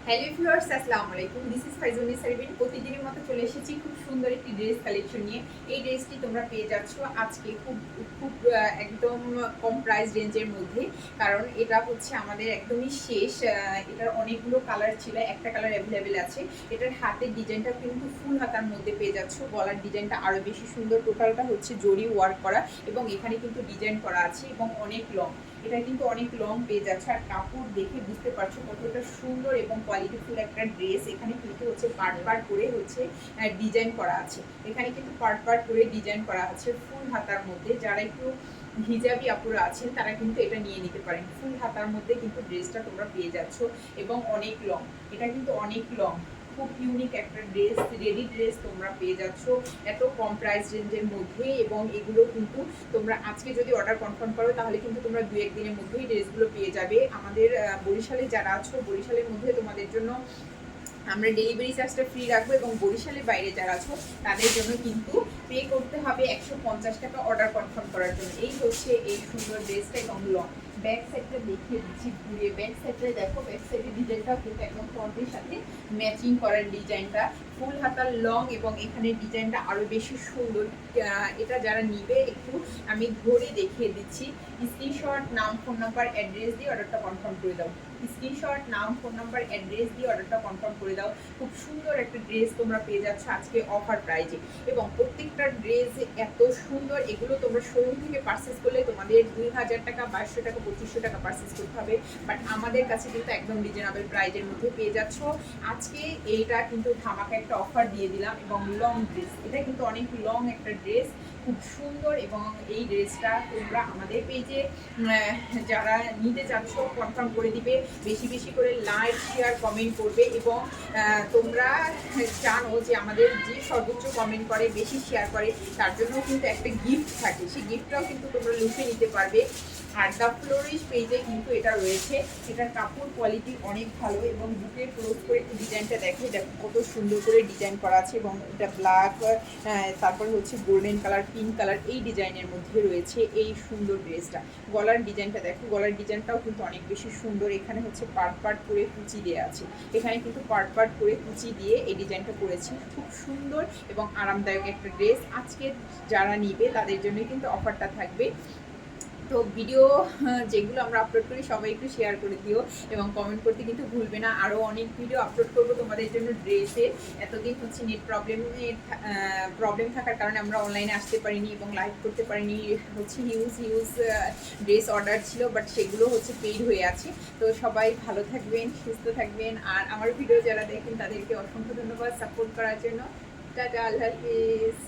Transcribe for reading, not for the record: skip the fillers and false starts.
Hello viewers, আসসালামু আলাইকুম। This is Faizunnisa Saribin. প্রতিদিনের মতো চলে এসেছি খুব সুন্দর একটি ড্রেস কালেকশন নিয়ে। এই ড্রেসটি তোমরা পেয়ে যাচ্ছ আজকে খুব খুব একদম কম প্রাইস রেঞ্জের মধ্যে। কারণ এটা হচ্ছে আমাদের একদমই শেষ। এটার অনেকগুলো কালার ছিল, একটা কালার অ্যাভেলেবেল আছে। এটার হাতের ডিজাইনটা কিন্তু ফুল হাতার মধ্যে পেয়ে যাচ্ছ। গলার ডিজাইনটা আরও বেশি সুন্দর। টোটালটা হচ্ছে জরি ওয়ার্ক করা এবং এখানে কিন্তু ডিজাইন করা আছে এবং অনেক লং। এটা কিন্তু অনেক লং পেয়ে যাচ্ছে। আর কাপড় দেখে বুঝতে পারছো কতটা সুন্দর এবং কোয়ালিটিফুল একটা ড্রেস। এখানে কিন্তু হচ্ছে পার্ট পার্ট করে হচ্ছে ডিজাইন করা আছে। এখানে কিন্তু পার্ট পার্ট করে ডিজাইন করা আছে ফুল হাতার মধ্যে। যারা একটু হিজাবি আপুরা আছেন তারা কিন্তু এটা নিয়ে নিতে পারেন। ফুল হাতার মধ্যে কিন্তু ড্রেসটা তোমরা পেয়ে যাচ্ছ এবং অনেক লং। এটা কিন্তু অনেক লং, খুব ইউনিক একটা ড্রেস, রেডি ড্রেস তোমরা পেয়ে যাচ্ছ এত কম প্রাইস রেঞ্জের মধ্যে। এবং এগুলো কিন্তু তোমরা আজকে যদি অর্ডার কনফার্ম করো তাহলে কিন্তু তোমরা 2-1 দিনের মধ্যেই ড্রেসগুলো পেয়ে যাবে। আমাদের বরিশালে যারা আছো, বরিশালের মধ্যে তোমাদের জন্য আমরা ডেলিভারি চার্জটা ফ্রি রাখবো এবং বরিশালের বাইরে যারা আছো তাদের জন্য কিন্তু পে করতে হবে 150 টাকা অর্ডার কনফার্ম করার জন্য। এই হচ্ছে এই সুন্দর ড্রেসটা এবং লং। ব্যাক সাইডটা দেখিয়ে দিচ্ছি ঘুরিয়ে। ব্যাক সাইডটা দেখো, ব্যাক সাইডের ডিজাইনটাও কিন্তু একদম ফ্রন্টের সাথে ম্যাচিং করার ডিজাইনটা। ফুল হাতার লং এবং এখানে ডিজাইনটা আরও বেশি সুন্দর। এটা যারা নিবে একটু আমি ধরে দেখিয়ে দিচ্ছি। স্ক্রিনশট, নাম, ফোন নাম্বার, অ্যাড্রেস দিয়ে অর্ডারটা কনফার্ম করে দাও। স্ক্রিনশট, নাম, ফোন নাম্বার, অ্যাড্রেস দিয়ে অর্ডারটা কনফার্ম করে দাও। খুব সুন্দর একটা ড্রেস তোমরা পেয়ে যাচ্ছ আজকে অফার প্রাইজে। এবং প্রত্যেকটা ড্রেস এত সুন্দর। এগুলো তোমরা শোরুম থেকে পারচেস করলে তোমাদের 2000 টাকা, 2200 টাকা, 2500 টাকা পারচেস করতে হবে। বাট আমাদের কাছে কিন্তু একদম রিজনেবল প্রাইজের মধ্যে পেয়ে যাচ্ছ। আজকে এইটা কিন্তু ধামাকা একটা অফার দিয়ে দিলাম। এবং লং ড্রেস, এটা কিন্তু অনেক লং একটা ড্রেস, খুব সুন্দর। এবং এই ড্রেসটা তোমরা আমাদের পেজে যারা নিতে চাচ্ছ কনফার্ম করে দিবে। বেশি বেশি করে লাইক, শেয়ার, কমেন্ট করবে। এবং তোমরা জানো যে আমাদের যে সর্বোচ্চ কমেন্ট করে, বেশি শেয়ার করে, তার জন্য কিন্তু একটা গিফট থাকে। সেই গিফটটাও কিন্তু তোমরা লুফে নিতে পারবে। আর দ্য ফ্লোরিশ পেজে কিন্তু এটা রয়েছে। এটার কাপড় কোয়ালিটি অনেক ভালো। এবং বুকের ক্লোজ করে একটু ডিজাইনটা দেখো, দেখো কত সুন্দর করে ডিজাইন করা আছে। এবং এটা ব্ল্যাক, তারপরে হচ্ছে গোল্ডেন কালার, পিঙ্ক কালার, এই ডিজাইনের মধ্যে রয়েছে এই সুন্দর ড্রেসটা। গলার ডিজাইনটা দেখো, গলার ডিজাইনটাও কিন্তু অনেক বেশি সুন্দর। এখানে হচ্ছে পার্ট পার্ট করে কুচি দেওয়া আছে। এখানে কিন্তু পার্ট পার্ট করে কুচি দিয়ে এই ডিজাইনটা করেছি। খুব সুন্দর এবং আরামদায়ক একটা ড্রেস। আজকে যারা নিবে তাদের জন্য কিন্তু অফারটা থাকবে। তো ভিডিও যেগুলো আমরা আপলোড করি সবাই একটু শেয়ার করে দিও এবং কমেন্ট করতে কিন্তু ভুলবে না। আরও অনেক ভিডিও আপলোড করবো তোমাদের জন্য ড্রেসে। এতদিন হচ্ছে নেট প্রবলেম থাকার কারণে আমরা অনলাইনে আসতে পারিনি এবং লাইভ করতে পারিনি। হচ্ছে হিউজ ড্রেস অর্ডার ছিল, বাট সেগুলো হচ্ছে পেইড হয়ে আছে। তো সবাই ভালো থাকবেন, সুস্থ থাকবেন। আর আমার ভিডিও যারা দেখেন তাদেরকে অসংখ্য ধন্যবাদ সাপোর্ট করার জন্য। টাটা, আল্লাহ হাফিজ।